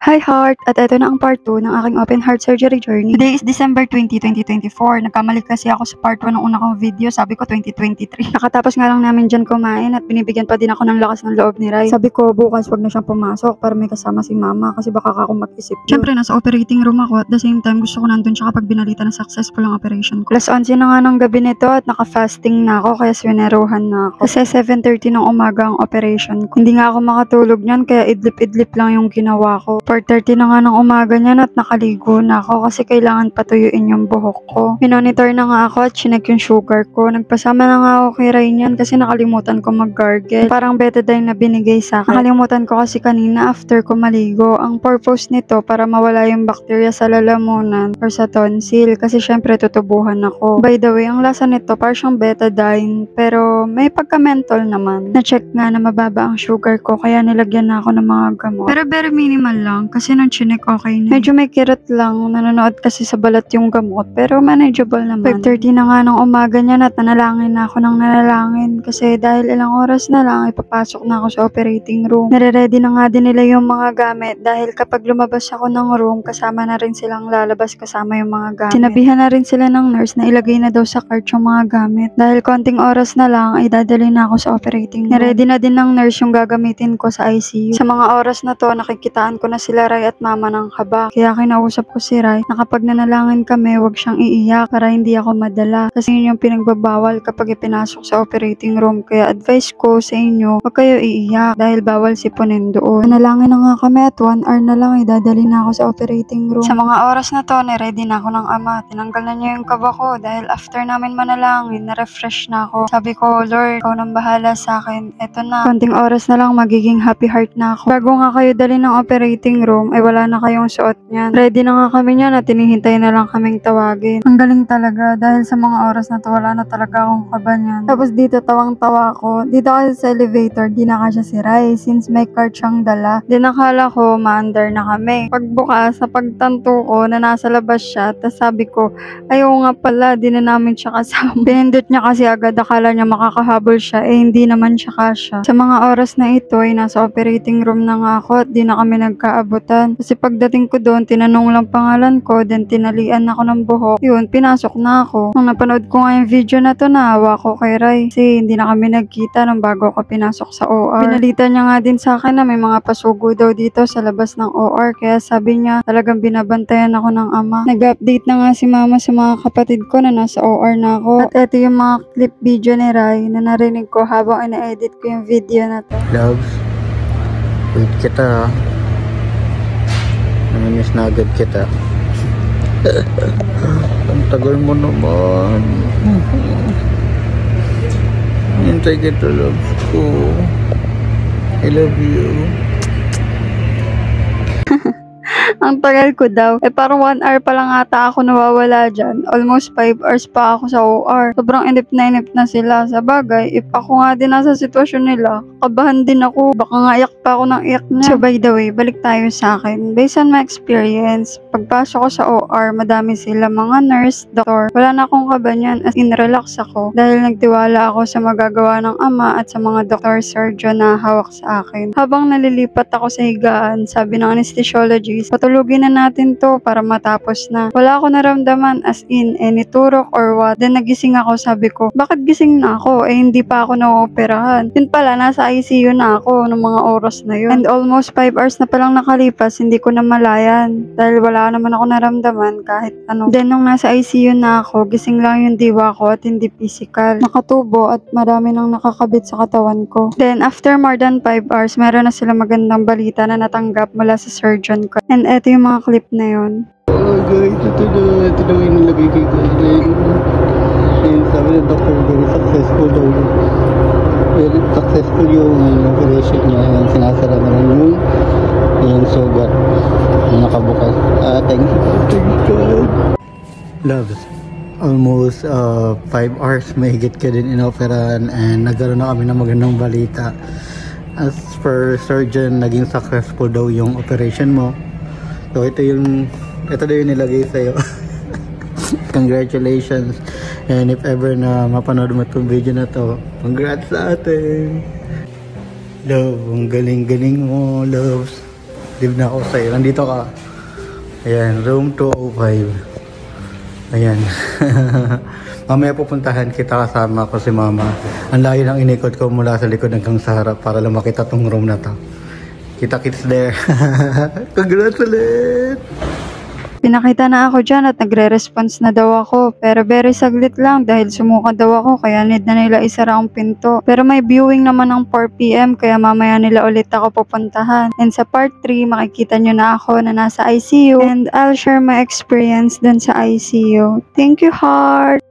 Hi Heart! At ito na ang part 2 ng aking open heart surgery journey. Today is December 20, 2024. Nagkamali kasi ako sa part 1 ng una kong video. Sabi ko 2023. Nakatapos nga lang namin dyan kumain at binibigyan pa din ako ng lakas ng loob ni Rai. Sabi ko bukas wag na siyang pumasok para may kasama si mama kasi baka ako mag-isip yun. Siyempre nasa operating room ako at the same time gusto ko nandun siya kapag binalita na successful ang operation ko. Plus 11 na nga ng gabi nito at naka-fasting na ako kaya swineruhan na ako. Kasi 7:30 ng umaga ang operation ko. Hindi nga ako makatulog niyan kaya idlip-idlip lang yung ginawa ko. 4:30 na nga ng umaga niyan at nakaligo na ako kasi kailangan patuyuin yung buhok ko. Minonitor na nga ako at chinek yung sugar ko. Nagpasama na nga ako kay Ray niyan kasi nakalimutan ko mag-gargle. Parang betadine na binigay sa akin. Nakalimutan ko kasi kanina after ko maligo. Ang purpose nito para mawala yung bacteria sa lalamunan or sa tonsil kasi syempre tutubuhan ako. By the way, ang lasa nito parang siyang betadine pero may pagka-menthol naman. Na-check nga na mababa ang sugar ko kaya nilagyan na ako ng mga gamot. Pero very minimal lang kasi nung chinek okay na. Medyo may kirot lang, nanonood kasi sa balat yung gamot pero manageable naman. 5:30 na nga ng umaga niyan at nanalangin na ako ng nanalangin kasi dahil ilang oras na lang ipapasok na ako sa operating room. Nare-ready na nga din nila yung mga gamit dahil kapag lumabas ako ng room kasama na rin silang lalabas kasama yung mga gamit. Sinabihan na rin sila ng nurse na ilagay na daw sa cart yung mga gamit dahil konting oras na lang ay dadali na ako sa operating room. Naready na din ng nurse yung gagamitin ko sa ICU. Sa mga oras na to nakikitaan ko na sila Ray at mama ng kaba. Kaya kinausap ko si Ray na kapag nanalangin kami, wag siyang iiyak para hindi ako madala. Kasi yun yung pinagbabawal kapag ipinasok sa operating room. Kaya advice ko sa inyo, wag kayo iiyak dahil bawal sipunin doon. Nanalangin na nga kami at 1 hour na lang idadali na ako sa operating room. Sa mga oras na to, niready na ako ng ama. Tinanggal na niya yung kaba ko dahil after namin manalangin, na-refresh na ako. Sabi ko, Lord, ikaw nang bahala sa akin. Eto na, konting oras na lang magiging happy heart na ako. Bago nga kayo dali ng operating room, ay wala na kayong suot niyan. Ready na nga kami niyan at tinihintay na lang kaming tawagin. Ang galing talaga dahil sa mga oras na to wala na talaga akong kaba niyan. Tapos dito tawang-tawa ko. Dito kasi sa elevator, di na kasya si Rai since may cart siyang dala. Di nakala ko ma-under na kami. Pagbukas, sa pagtanto ko na nasa labas siya, tas sabi ko, ayaw nga pala, di na namin siya kasama. Pinindot niya kasi agad, akala niya makakahabol siya, hindi naman siya kasya. Sa mga oras na ito ay nasa operating room na nga ako at di na kami nagkaabutan. Kasi pagdating ko doon, tinanong lang pangalan ko, then tinalian ako ng buhok. Yun, pinasok na ako. Nung napanood ko nga yung video na to, naawa ko kay Ray. Kasi hindi na kami nagkita nung bago ako pinasok sa OR. Pinalitan niya nga din sa akin na may mga pasugo daw dito sa labas ng OR. Kaya sabi niya, talagang binabantayan ako ng ama. Nag-update na nga si mama sa mga kapatid ko na nasa OR na ako. At ito yung mga clip video ni Ray na narinig ko habang ina-edit ko yung video na to. Loves, wait kita. Namiss na agad kita. Ang tagal mo naman. Hintay kita, loves ko. I love you. Ang tagal ko daw. Parang 1 hour pa lang ata ako nawawala dyan. Almost 5 hours pa ako sa OR. Sobrang inip na sila. Sa bagay, if ako nga din nasa sitwasyon nila, kabahan din ako. Baka nga iyak pa ako ng iyak niya. So by the way, balik tayo sa akin. Based on my experience, pagpasok ko sa OR, madami sila mga nurse, doktor. Wala na akong kaba niyan as in relax ako. Dahil nagtiwala ako sa magagawa ng ama at sa mga doktor surgeon na hawak sa akin. Habang nalilipat ako sa higaan, sabi ng anesthesiologist, patulugin na natin to para matapos na. Wala ako naramdaman as in any turok or what. Then nagising ako, sabi ko, bakit gising na ako? Hindi pa ako na-operahan. Yun pala, nasa ICU na ako ng mga oras na yun. And almost 5 hours na palang nakalipas, hindi ko na malayan. Dahil wala naman ako naramdaman kahit ano. Then nung nasa ICU na ako, gising lang yung diwa ko at hindi physical. Nakatubo at marami nang nakakabit sa katawan ko. Then after more than 5 hours, meron na sila magandang balita na natanggap mula sa surgeon ko. And eto yung mga clip na yun. Oh guys, ito daw yung nilagay kay Glenn. And sabi ng doctor, very successful daw. Very successful yung operation niya. And sinasara na rin yung sugat. Yung nakabukas. Thank you. Loves, almost 5 hours may higit ka din inoperahan and nagkaroon na kami ng magandang balita. As per surgeon, naging successful daw yung operation mo. So ito daw yung nilagay sa'yo. Congratulations. And if ever na mapanood mo itong video na to, congrats sa atin. Love, ang galing-galing mo, loves. Live na ako sa'yo. Nandito ka. Ayan, room 205. Ayan. Mamaya pupuntahan kita, kasama ko si mama. Ang layo ng inikot ko mula sa likod hanggang sa harap para lang makita tong room na to. Kita-kits there. Congrats ulit! Pinakita na ako dyan at nagre-response na daw ako. Pero very saglit lang dahil sumuka daw ako kaya need na nila isara ang pinto. Pero may viewing naman ng 4 PM kaya mamaya nila ulit ako pupuntahan. And sa part 3 makikita nyo na ako na nasa ICU and I'll share my experience dun sa ICU. Thank you, heart!